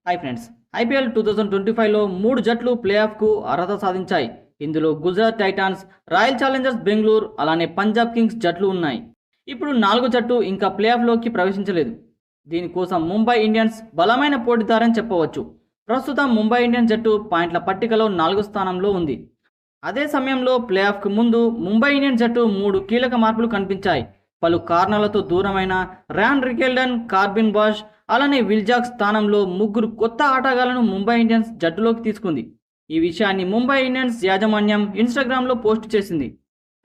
Hi friends. IPL 2025లో 3 జట్లు play ఆఫ్కు అర్హత సాధించాయి. ఇందులో Gujarat Titans, royal Challengers Bengaluru, అలానే పంజాబ్ కింగ్స్ జట్లు ఉన్నాయి. ఇప్పుడు 4 జట్టు ఇంకా ప్లే ఆఫ్లోకి ప్రవేశించలేదు. దీనికోసం ముంబై ఇండియన్స్ బలమైన పోటీదారని చెప్పవచ్చు. ప్రస్తుతం ముంబై ఇండియన్స్ జట్టు పాయింట్ల పట్టికలో 4వ స్థానంలో ఉంది. అదే సమయంలో ప్లే ఆఫ్కు ముందు ముంబై ఇండియన్స్ జట్టు 3 కీలక మార్పులు కనిపించాయి. పలు కారణాలతో దూరమైన ర్యాన్ రికెల్డన్, కార్బిన్ బాష్, అలానే విల్జాక్ స్థానంలో 3 కొత్త ఆటగాళ్లను ముంబై ఇండియన్స్ జట్టులోకి తీసుకుంది. ఈ విషయాన్ని ముంబై ఇండియన్స్ యాజమాన్యం ఇన్స్టాగ్రామ్లో పోస్ట్ చేసింది.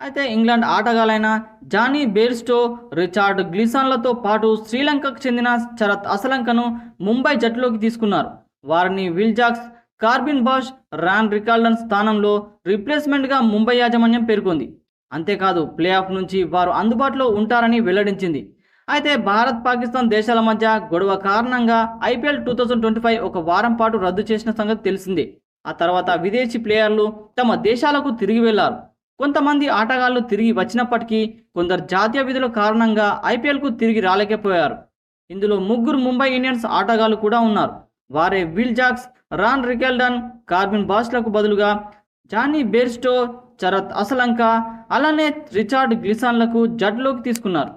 అయితే ఇంగ్లాండ్ ఆటగాళ్లైన జానీ బెయిర్స్టో, రిచార్డ్ గ్లిసన్లతో పాటు శ్రీలంకకు చెందిన శరత్ అసలంకను ముంబై జట్టులోకి తీసుకున్నారు. వారిని విల్జాక్స్, కార్బిన్ బాష్, ర్యాన్ రికాల్డన్ స్థానంలో రీప్లేస్మెంట్గా ముంబై యాజమాన్యం పేర్కొంది. అంతేకాదు ప్లే ఆఫ్ నుంచి వారు అందుబాటులో ఉంటారని వెల్లడించింది. అయితే భారత్, పాకిస్తాన్ దేశాల మధ్య గొడవ కారణంగా ఐపీఎల్ 2025 ఒక వారం పాటు రద్దు చేసిన సంగతి తెలిసిందే. ఆ తర్వాత విదేశీ ప్లేయర్లు తమ దేశాలకు తిరిగి వెళ్లారు. కొంతమంది ఆటగాళ్లు తిరిగి వచ్చినప్పటికీ కొందరు జాతీయ విధుల కారణంగా ఐపీఎల్కు తిరిగి రాలేకపోయారు. ఇందులో 3 ముంబై ఇండియన్స్ ఆటగాళ్లు కూడా ఉన్నారు. వారే విల్ జాక్స్, రాన్ రికెల్డన్, కార్బిన్ బాష్లకు బదులుగా జానీ బెయిర్స్టో, శరత్ అసలంక, అలానే రిచార్డ్ గ్లిసన్లకు జట్టులోకి తీసుకున్నారు.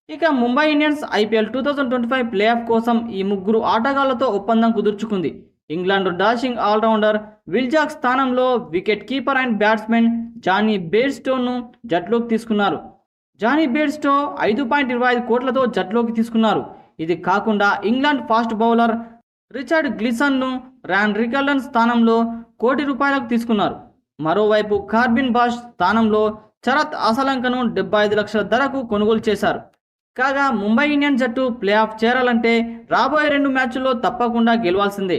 ఇక Mumbai Indians IPL 2025 playoff కోసం ఈ 3 ఆటగాళ్లతో ఒప్పందం కుదుర్చుకుంది. ఇంగ్లాండ్ డాషింగ్ ఆల్రౌండర్ విల్జాక్ స్థానంలో wicket keeper and batsmen Jonny బెయిర్స్టోను జట్టులోకి తీసుకున్నారు. జానీ బెయిర్స్టో 5.25 కోట్లతో జట్టులోకి తీసుకున్నారు. ఇది కాకుండా ఇంగ్లాండ్ ఫాస్ట్ బౌలర్ రిచర్డ్ గ్లిసన్ను ర్యాన్ రికల్డన్ స్థానంలో ₹1 కోటి తీసుకున్నారు. మరోవైపు కార్బిన్ బాష్ స్థానంలో శరత్ అసలంకను 75 లక్షల ధరకు కొనుగోలు చేశారు. కాగా ముంబై ఇండియన్స్ జట్టు ప్లే ఆఫ్ చేరాలంటే రాబోయే 2 మ్యాచ్ల్లో తప్పకుండా గెలవాల్సిందే.